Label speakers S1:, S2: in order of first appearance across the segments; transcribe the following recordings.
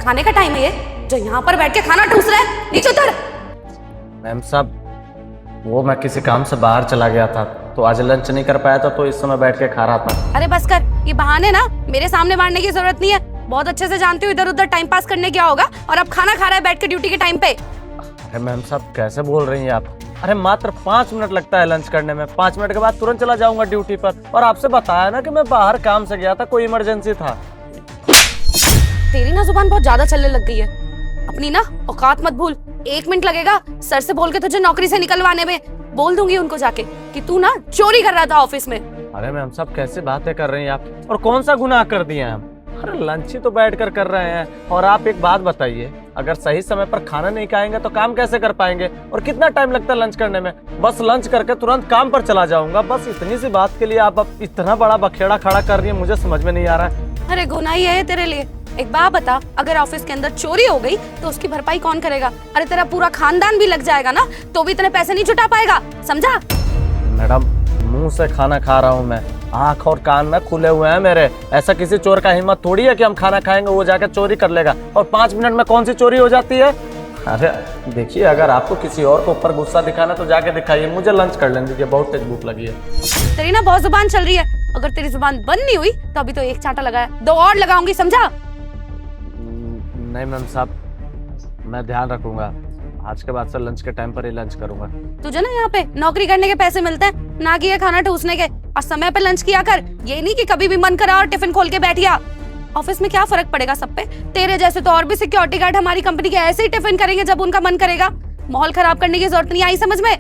S1: खाने का टाइम है ये, जो यहाँ पर बैठ के खाना ठूस रहा है? नीचे उतर।
S2: मैम साहब, वो मैं किसी काम से बाहर चला गया था तो आज लंच नहीं कर पाया था, तो इस समय बैठ के खा रहा था।
S1: अरे बस कर, ये बहाने ना मेरे सामने मारने की जरूरत नहीं है। बहुत अच्छे से जानती हूँ इधर उधर टाइम पास करने क्या होगा, और अब खाना खा रहा है बैठ के ड्यूटी के टाइम पे।
S2: अरे मैम साहब कैसे बोल रही हैं आप? अरे मात्र 5 मिनट लगता है लंच करने में, 5 मिनट के बाद तुरंत चला जाऊंगा ड्यूटी पर। और आपसे बताया ना कि मैं बाहर काम से गया था, कोई इमरजेंसी था।
S1: तेरी ना जुबान बहुत ज्यादा चलने लग गई है, अपनी ना औकात मत भूल। 1 मिनट लगेगा सर से बोल के तुझे नौकरी से निकलवाने में। बोल दूंगी उनको जाके कि तू ना चोरी कर रहा था ऑफिस में।
S2: अरे मैम साहब कैसे बातें कर रही हैं आप, और कौन सा गुनाह कर दिए हैं हम? अरे लंच ही तो बैठ कर रहे हैं। और आप एक बात बताइए, अगर सही समय पर खाना नहीं खाएंगे तो काम कैसे कर पाएंगे? और कितना टाइम लगता है लंच करने में? बस लंच करके तुरंत काम पर चला जाऊंगा। बस इतनी सी बात के लिए आप अब इतना बड़ा बखेड़ा खड़ा कर रही है, मुझे समझ में नहीं आ रहा है।
S1: अरे गुनाह ही है तेरे लिए। एक बात बता, अगर ऑफिस के अंदर चोरी हो गई तो उसकी भरपाई कौन करेगा? अरे तेरा पूरा खानदान भी लग जाएगा ना, तो भी इतने पैसे नहीं जुटा पाएगा, समझा?
S2: मैडम मुंह से खाना खा रहा हूँ मैं, आंख और कान में खुले हुए हैं मेरे। ऐसा किसी चोर का हिम्मत थोड़ी है कि हम खाना खाएंगे वो जाकर चोरी कर लेगा। और 5 मिनट में कौन सी चोरी हो जाती है? अरे देखिए, अगर आपको किसी और के ऊपर गुस्सा दिखाना तो जाके दिखाइए, मुझे लंच कर लेने दीजिए, बहुत तेज भूख लगी है।
S1: तेरी ना बहुत जुबान चल रही है, अगर तेरी जुबान बंद नहीं हुई तो अभी तो एक चांटा लगाया, 2 और लगाऊंगी, समझा?
S2: नहीं मैम साहब, मैं ध्यान रखूंगा। आज के बाद से लंच के टाइम पर ही लंच करूंगा।
S1: तुझे ना यहाँ पे नौकरी करने के पैसे मिलते हैं, ना कि ये खाना ठूसने के। और समय पे लंच किया कर, ये नहीं कि कभी भी मन करा और टिफिन खोल के बैठ गया। ऑफिस में क्या फर्क पड़ेगा सब पे? तेरे जैसे तो और भी सिक्योरिटी गार्ड हमारी कंपनी के ऐसे ही टिफिन करेंगे जब उनका मन करेगा। माहौल खराब करने की जरूरत नहीं आई, समझ में?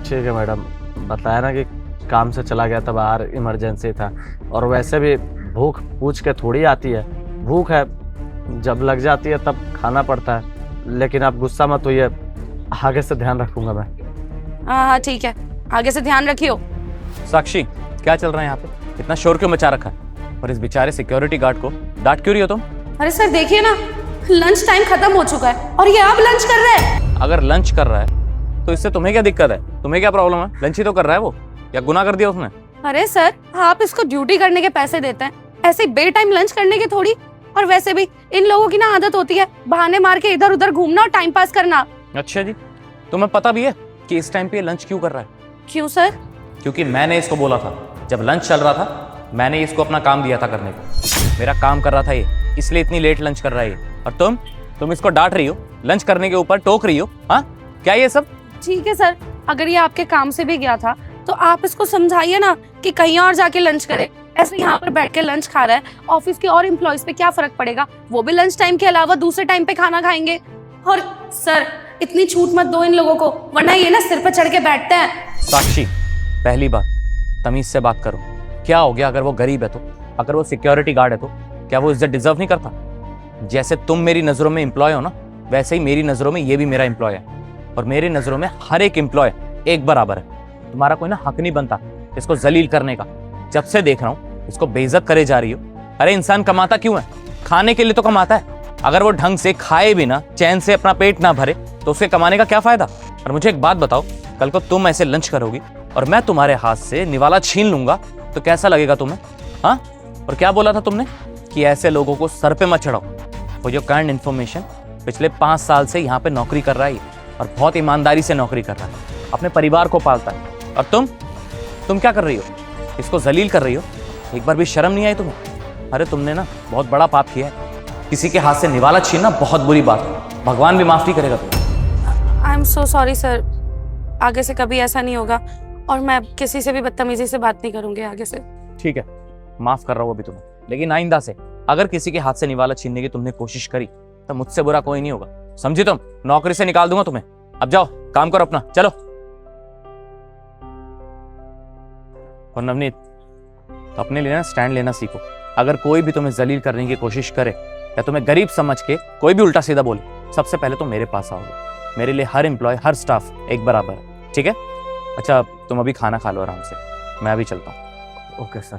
S2: ठीक है मैडम, बताया ना कि काम से चला गया था बाहर, इमरजेंसी था। और वैसे भी भूख पूछ के थोड़ी आती है, भूख है जब लग जाती है तब खाना पड़ता है। लेकिन आप गुस्सा मत होइए, आगे से ध्यान रखूंगा मैं।
S1: हाँ ठीक है, आगे से ध्यान रखियो।
S3: साक्षी, क्या चल रहा है यहाँ पे? इतना शोर क्यों मचा रखा है? और इस बेचारे सिक्योरिटी गार्ड को डांट क्यों रही हो तुम?
S1: अरे सर देखिए ना, लंच टाइम खत्म हो चुका है और ये अब लंच कर रहा है।
S3: अगर लंच कर रहा है तो इससे तुम्हें क्या दिक्कत है? तुम्हें क्या प्रॉब्लम है? लंच ही तो कर रहा है वो, या गुनाह कर दिया उसने?
S1: अरे सर, आप इसको ड्यूटी करने के पैसे देते हैं, ऐसे बे टाइम लंच करने के थोड़ी। और वैसे भी इन लोगों की ना आदत होती है बहाने मार के इधर उधर घूमना और टाइम पास करना।
S3: अच्छा जी, तुम्हें पता भी है कि इस टाइम पे लंच क्यों कर रहा है?
S1: क्यों सर?
S3: क्योंकि मैंने इसको बोला था, जब लंच चल रहा था मैंने इसको अपना काम दिया था करने को। मेरा काम कर रहा था ये, इसलिए इतनी लेट लंच कर रहा है ये। और तुम इसको डांट रही हो, लंच करने के ऊपर टोक रही हो। हाँ, क्या ये सब?
S1: ठीक है सर, अगर ये आपके काम से भी गया था तो आप इसको समझाइए ना कि कहीं और जाके लंच करे। ऐसे यहाँ पर बैठ के लंच खा रहा है, ऑफिस के और एम्प्लॉइज पे क्या फर्क पड़ेगा? वो भी लंच टाइम के अलावा दूसरे टाइम पे खाना खाएंगे। और सर, इतनी छूट मत दो इन लोगों को, वरना ये ना सिर पर चढ़ के बैठते हैं।
S3: साक्षी, पहली बात, तमीज से बात करो। क्या हो गया अगर वो गरीब है तो? अगर वो सिक्योरिटी गार्ड है तो क्या वो इज्जत डिजर्व नहीं करता? जैसे तुम मेरी नजरों में एम्प्लॉय हो ना, वैसे ही मेरी नजरों में ये भी मेरा एम्प्लॉय है। और मेरी नजरों में हर एक एम्प्लॉय एक बराबर है। तुम्हारा कोई ना हक नहीं बनता इसको जलील करने का। जब से देख रहा हूँ इसको बेइज्जत करे जा रही हो। अरे इंसान कमाता क्यों है? खाने के लिए तो कमाता है। अगर वो ढंग से खाए भी ना, चैन से अपना पेट ना भरे, तो उसके कमाने का क्या फायदा? और मुझे एक बात बताओ, कल को तुम ऐसे लंच करोगी और मैं तुम्हारे हाथ से निवाला छीन लूंगा तो कैसा लगेगा तुम्हें? हाँ, और क्या बोला था तुमने कि ऐसे लोगों को सर पे मत चढ़ाओ। फॉर योर काइंड इन्फॉर्मेशन, पिछले 5 साल से यहाँ पे नौकरी कर रहा है और बहुत ईमानदारी से नौकरी कर रहा है, अपने परिवार को पालता है। और तुम क्या कर रही हो? इसको जलील कर रही हो। एक बार भी शर्म नहीं आई तुम्हें? अरे तुमने ना बहुत बड़ा पाप किया है। किसी के हाथ से निवाला छीनना बहुत बुरी बात है, भगवान भी माफ नहीं करेगा तुम्हें।
S1: I am so sorry sir, आगे से कभी ऐसा नहीं होगा और मैं किसी से भी बदतमीजी से बात नहीं करूंगी आगे से।
S3: ठीक है, माफ कर रहा हूँ अभी तुम्हें, लेकिन आइंदा से अगर किसी के हाथ से निवाला छीनने की तुमने कोशिश करी तो मुझसे बुरा कोई नहीं होगा, समझी तुम? नौकरी से निकाल दूंगा तुम्हें। अब जाओ काम करो अपना, चलो। और नवनीत, अपने लिए ना स्टैंड लेना सीखो। अगर कोई भी तुम्हें जलील करने की कोशिश करे या तुम्हें गरीब समझ के कोई भी उल्टा सीधा बोले, सबसे पहले तो मेरे पास आओगे। मेरे लिए हर एम्प्लॉय, हर स्टाफ एक बराबर है, ठीक है? अच्छा, तुम अभी खाना खा लो आराम से, मैं अभी चलता हूँ।
S2: Okay sir.